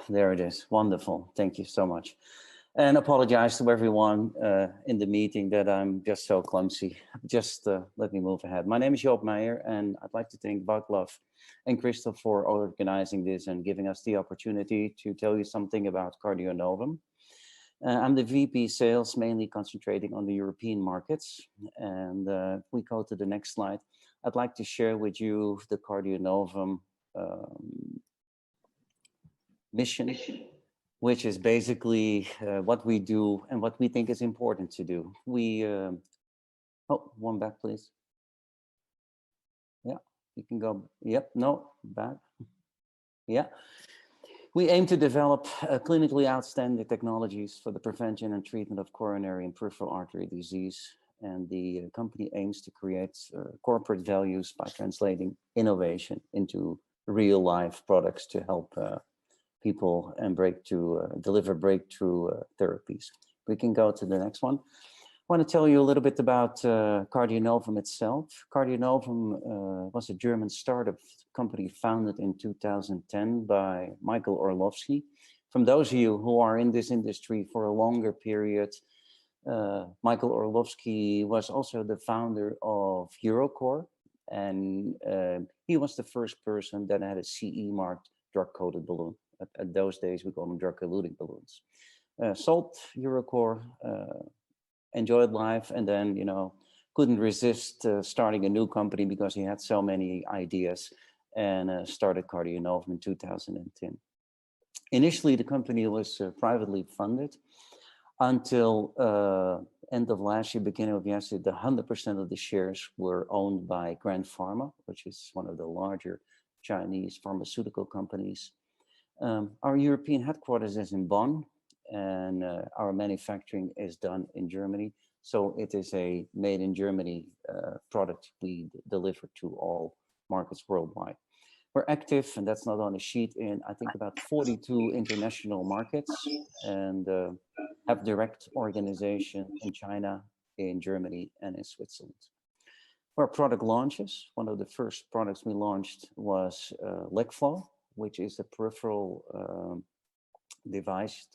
there it is. Wonderful. Thank you so much. And apologize to everyone in the meeting that I'm just so clumsy. Just let me move ahead. My name is Joop Meijer, and I'd like to thank Vaclav and Crystal for organizing this and giving us the opportunity to tell you something about Cardionovum. I'm the VP Sales, mainly concentrating on the European markets. And if we go to the next slide, I'd like to share with you the Cardionovum mission, which is basically what we do and what we think is important to do. We, oh, one back, please. Yeah, you can go, yep, no, back. Yeah. We aim to develop clinically outstanding technologies for the prevention and treatment of coronary and peripheral artery disease. And the company aims to create corporate values by translating innovation into real life products to help people and deliver breakthrough therapies. We can go to the next one. I want to tell you a little bit about Cardionovum itself. Cardionovum was a German startup company founded in 2010 by Michael Orlovsky. From those of you who are in this industry for a longer period, Michael Orlovsky was also the founder of Eurocore, and he was the first person that had a CE marked drug-coated balloon. At those days, we call them drug-eluting balloons. Sold Eurocore, enjoyed life, and then, couldn't resist starting a new company because he had so many ideas, and started Cardionovum in 2010. Initially, the company was privately funded until end of last year, beginning of yesterday, 100% of the shares were owned by Grand Pharma, which is one of the larger Chinese pharmaceutical companies. Our European headquarters is in Bonn, and our manufacturing is done in Germany. So it is a made in Germany product we deliver to all markets worldwide. We're active, and that's not on a sheet, in I think about 42 international markets, and have direct organization in China, in Germany, and in Switzerland. For product launches, one of the first products we launched was LegFlow, which is a peripheral device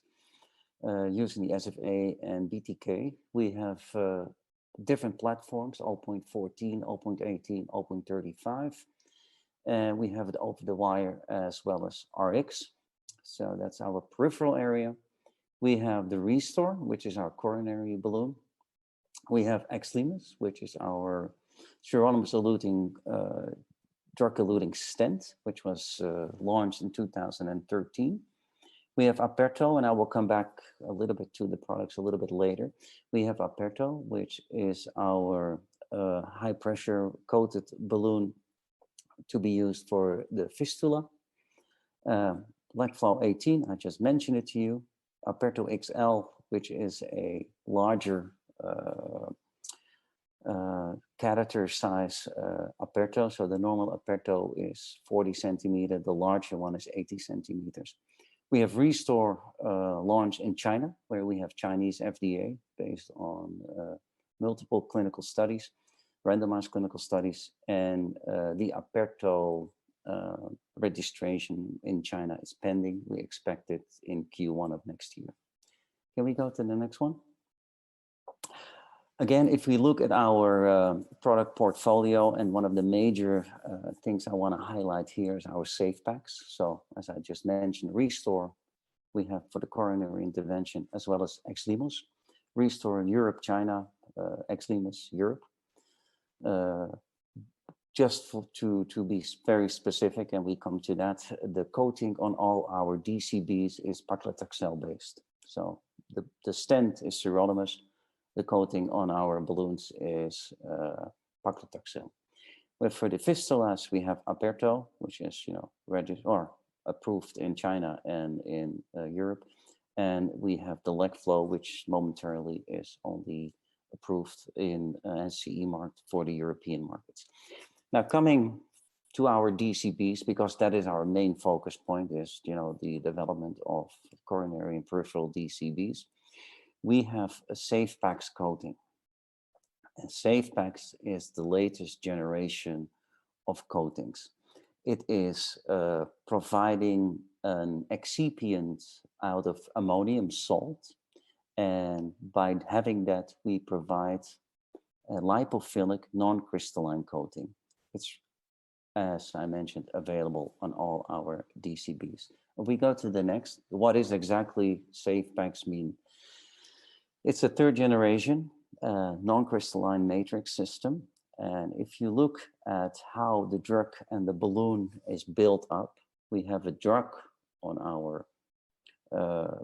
using the SFA and BTK. We have different platforms, 0.14, 0.18, 0.35. And we have it over the wire as well as RX. So that's our peripheral area. We have the Restore, which is our coronary balloon. We have Extremis, which is our sirolimus-eluting drug-eluting stent, which was launched in 2013. We have Aperto, and I will come back a little bit to the products a little bit later. We have Aperto, which is our high pressure coated balloon to be used for the fistula. LegFlow 18, I just mentioned it to you. Aperto XL, which is a larger catheter size Aperto. So the normal Aperto is 40 centimeters, the larger one is 80 centimeters. We have Restore launch in China, where we have Chinese FDA based on multiple clinical studies, randomized clinical studies, and the Aperto registration in China is pending. We expect it in Q1 of next year. Can we go to the next one? Again, if we look at our product portfolio, and one of the major things I want to highlight here is our safe packs. So as I just mentioned, Restore, we have for the coronary intervention, as well as Extremis. Restore in Europe, China, Extremis, Europe. Just to be very specific, and we come to that, the coating on all our DCBs is paclitaxel based. So the stent is sirolimus. The coating on our balloons is paclitaxel. But for the fistulas, we have Aperto, which is registered or approved in China and in Europe, and we have the LegFlow, which momentarily is only approved in CE marked for the European markets. Now coming to our DCBs, because that is our main focus point, is the development of coronary and peripheral DCBs. We have a SafePax coating, and SafePax is the latest generation of coatings. It is providing an excipient out of ammonium salt. And by having that, we provide a lipophilic non-crystalline coating. It's, as I mentioned, available on all our DCBs. If we go to the next, what is exactly SafePaks mean? It's a third generation non-crystalline matrix system. And if you look at how the drug and the balloon is built up, we have a drug on our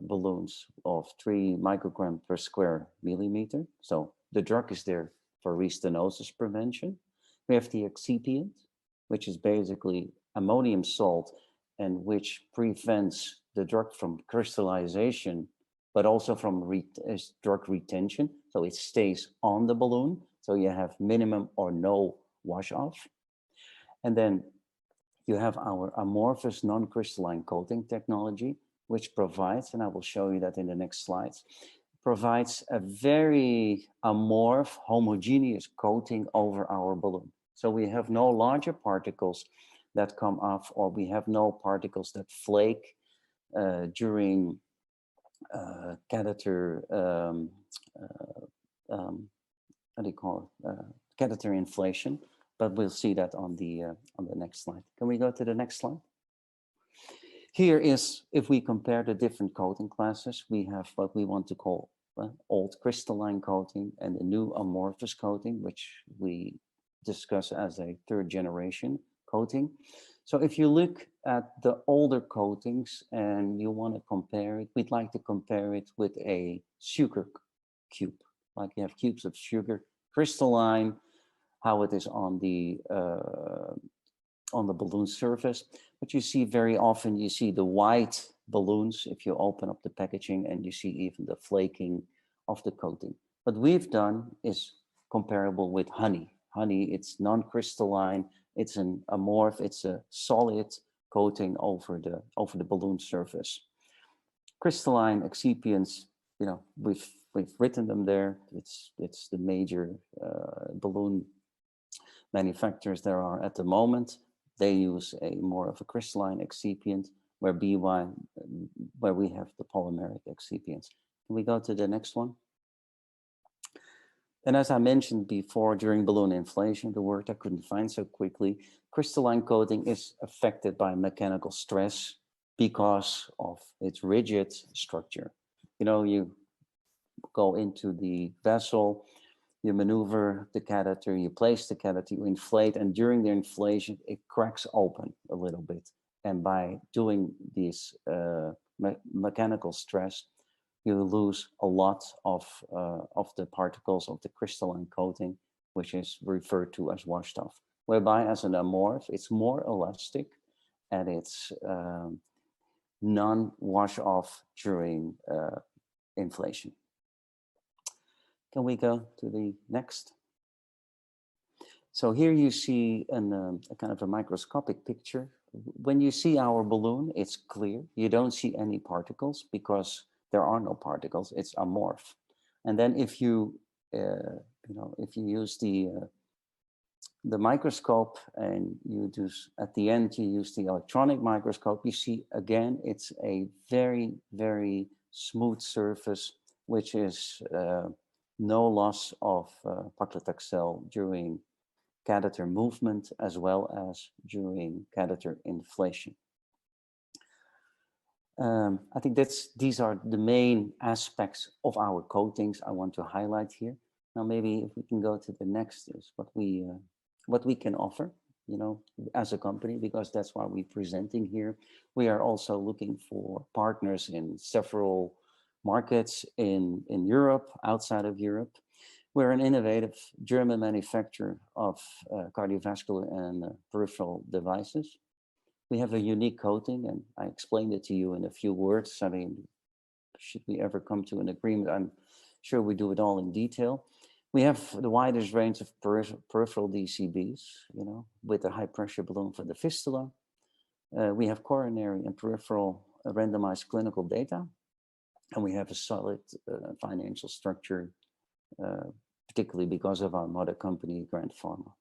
balloons of 3 microgram per square millimeter. So the drug is there for restenosis prevention. We have the excipient, which is basically ammonium salt and which prevents the drug from crystallization, but also from drug retention. So it stays on the balloon. So you have minimum or no wash off. And then you have our amorphous non-crystalline coating technology, which provides, and I will show you that in the next slides, provides a very amorph, homogeneous coating over our balloon. So we have no larger particles that come off, or we have no particles that flake during catheter, what do you call it? Catheter inflation. But we'll see that on the next slide. Can we go to the next slide? Here is, if we compare the different coating classes, we have what we want to call old crystalline coating and the new amorphous coating, which we discuss as a third generation coating. So if you look at the older coatings and you want to compare it, we'd like to compare it with a sugar cube, like you have cubes of sugar, crystalline, how it is on the balloon surface. But you see very often, you see the white balloons if you open up the packaging, and you see even the flaking of the coating. What we've done is comparable with honey. Honey, it's non-crystalline, it's an amorph, it's a solid coating over the balloon surface. Crystalline excipients, you know, we've written them there. It's the major balloon manufacturers there are at the moment. They use a more of a crystalline excipient, where we have the polymeric excipients. Can we go to the next one? And as I mentioned before, during balloon inflation, the word I couldn't find so quickly, crystalline coating is affected by mechanical stress because of its rigid structure. You know, you go into the vessel, you maneuver the catheter, you place the catheter, you inflate, and during the inflation, it cracks open a little bit. And by doing this mechanical stress, you lose a lot of the particles of the crystalline coating, which is referred to as washed off. Whereby as an amorph, it's more elastic and it's non-wash off during inflation. Can we go to the next? So here you see a kind of a microscopic picture. When you see our balloon, it's clear. You don't see any particles because there are no particles. It's amorph. And then if you if you use the microscope and you do at the end you use the electronic microscope, you see again it's a very, very smooth surface, which is no loss of paclitaxel during catheter movement as well as during catheter inflation. I think these are the main aspects of our coatings I want to highlight here. Now maybe if we can go to the next is what we can offer, you know, as a company, because that's why we're presenting here. We are also looking for partners in several markets in Europe, outside of Europe. We're an innovative German manufacturer of cardiovascular and peripheral devices. We have a unique coating, and I explained it to you in a few words. I mean, should we ever come to an agreement, I'm sure we do it all in detail. We have the widest range of peripheral DCBs, you know, with a high pressure balloon for the fistula. We have coronary and peripheral randomized clinical data, and we have a solid financial structure, particularly because of our mother company, Grand Pharma.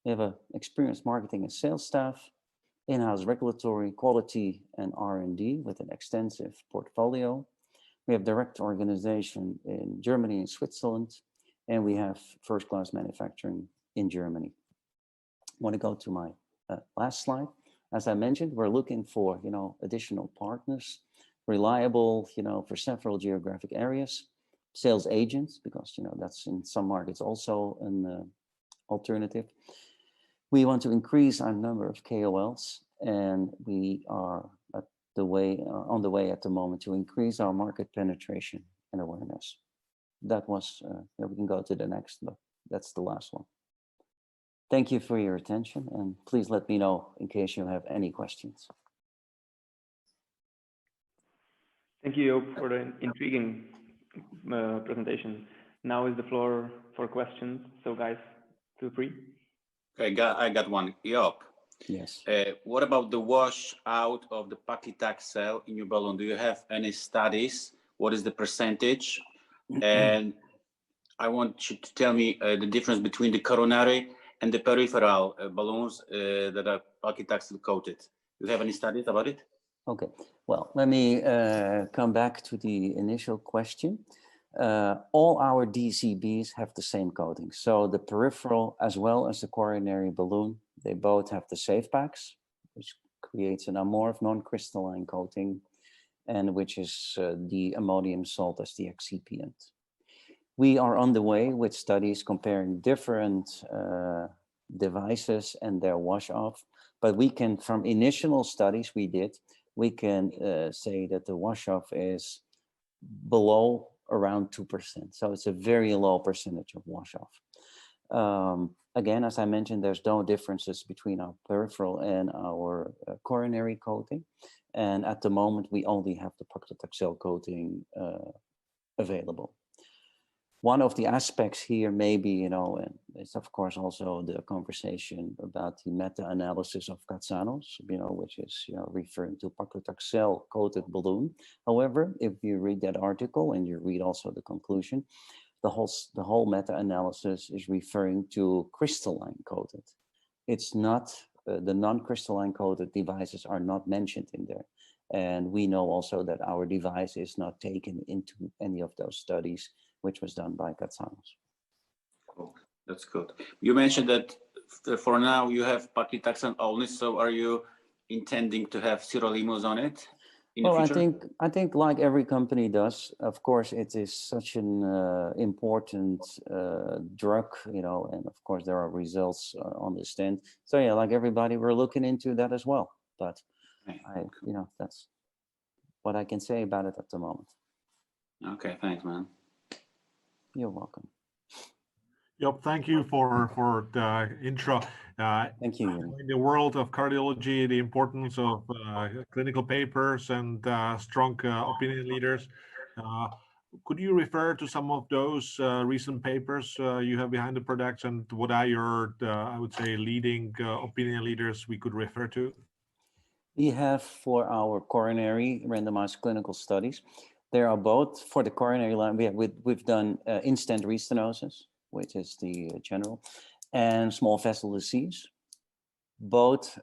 We have an experienced marketing and sales staff, in-house regulatory, quality, and R&D with an extensive portfolio. We have direct organization in Germany and Switzerland, and we have first-class manufacturing in Germany. I want to go to my last slide. As I mentioned, we're looking for, additional partners, reliable, for several geographic areas, sales agents, because, that's in some markets also an alternative. We want to increase our number of KOLs, and we are on the way at the moment to increase our market penetration and awareness. That was, we can go to the next, but that's the last one. Thank you for your attention, and please let me know in case you have any questions. Thank you, Joop, for the intriguing presentation. Now is the floor for questions. So guys, feel free. Okay, I got one. Joop. Yes. What about the wash out of the paclitaxel in your balloon? Do you have any studies? What is the percentage? And I want you to tell me the difference between the coronary and the peripheral balloons that are paclitaxel coated. Do you have any studies about it? Okay, well, let me come back to the initial question. All our DCBs have the same coating. So the peripheral as well as the coronary balloon, they both have the safe packs, which creates an amorph non-crystalline coating, and which is the ammonium salt as the excipient. We are on the way with studies comparing different devices and their wash off, but we can, from initial studies we did, we can say that the wash off is below around 2%. So it's a very low percentage of wash off. Again, as I mentioned, there's no differences between our peripheral and our coronary coating. And at the moment, we only have the paclitaxel coating available. One of the aspects here may be, and it's of course also the conversation about the meta-analysis of Katsanos, which is, referring to paclitaxel coated balloon. However, if you read that article and you read also the conclusion, the whole meta-analysis is referring to crystalline coated. It's not, the non-crystalline coated devices are not mentioned in there. And we know also that our device is not taken into any of those studies, which was done by Katsanos. Cool. That's good. You mentioned that for now you have paclitaxel only. So are you intending to have sirolimus on it in the future? I think like every company does, of course, it is such an important drug, and of course there are results on the stand. So yeah, like everybody, we're looking into that as well. But that's what I can say about it at the moment. Okay, thanks, man. You're welcome. Yep, thank you for the intro. Thank you. In the world of cardiology, the importance of clinical papers and strong opinion leaders. Could you refer to some of those recent papers you have behind the products, and what are your, I would say, leading opinion leaders we could refer to? We have for our coronary randomized clinical studies. There are both for the coronary line. We've done in-stent restenosis, which is the general, and small vessel disease. Both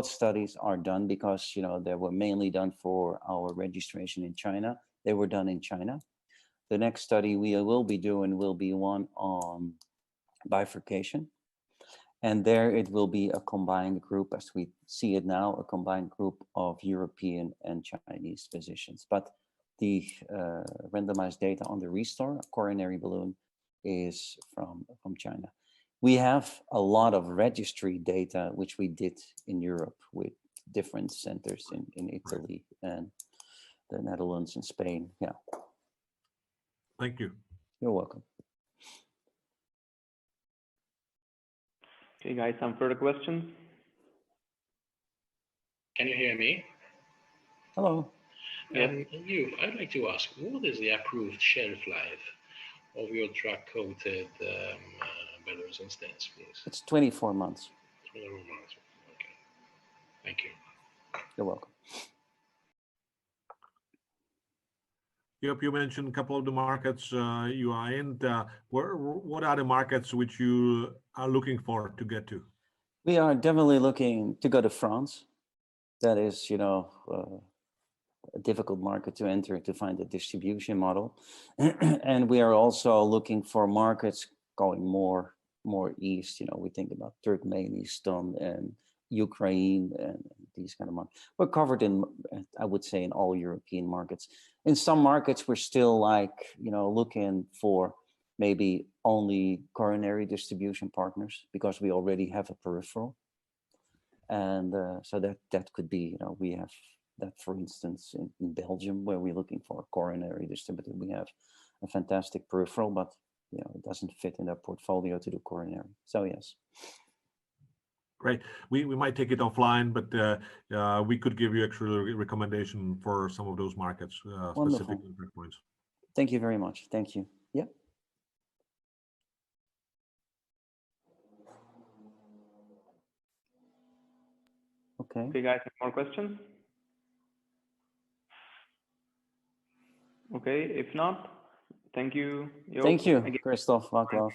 studies are done because they were mainly done for our registration in China. They were done in China. The next study we will be doing will be one on bifurcation. And there it will be a combined group, as we see it now, a combined group of European and Chinese physicians. But the randomized data on the Restore coronary balloon is from China. We have a lot of registry data, which we did in Europe with different centers in Italy and the Netherlands and Spain. Yeah. Thank you. You're welcome. Okay, guys, some further questions? Can you hear me? Hello. I'd like to ask, what is the approved shelf life of your drug-coated balloons and stents, please? It's 24 months. 24 months. Okay. Thank you. You're welcome. Yep, you mentioned a couple of the markets you are in. What are the markets which you are looking for to get to? We are definitely looking to go to France. That is, a difficult market to enter to find a distribution model. And we are also looking for markets going more east. We think about Turkmenistan and Ukraine and these kind of markets. We're covered in, I would say, in all European markets. In some markets, we're still looking for maybe only coronary distribution partners because we already have a peripheral. And so that could be, we have that, for instance, in Belgium, where we're looking for a coronary distributor. We have a fantastic peripheral, but it doesn't fit in their portfolio to do coronary. So yes. Great. We might take it offline, but we could give you actually a recommendation for some of those markets, specific impact points. Thank you very much. Thank you. Yeah. Okay. Okay, guys, more questions? Okay, if not, thank you. Thank you, Christoph, Vaclav.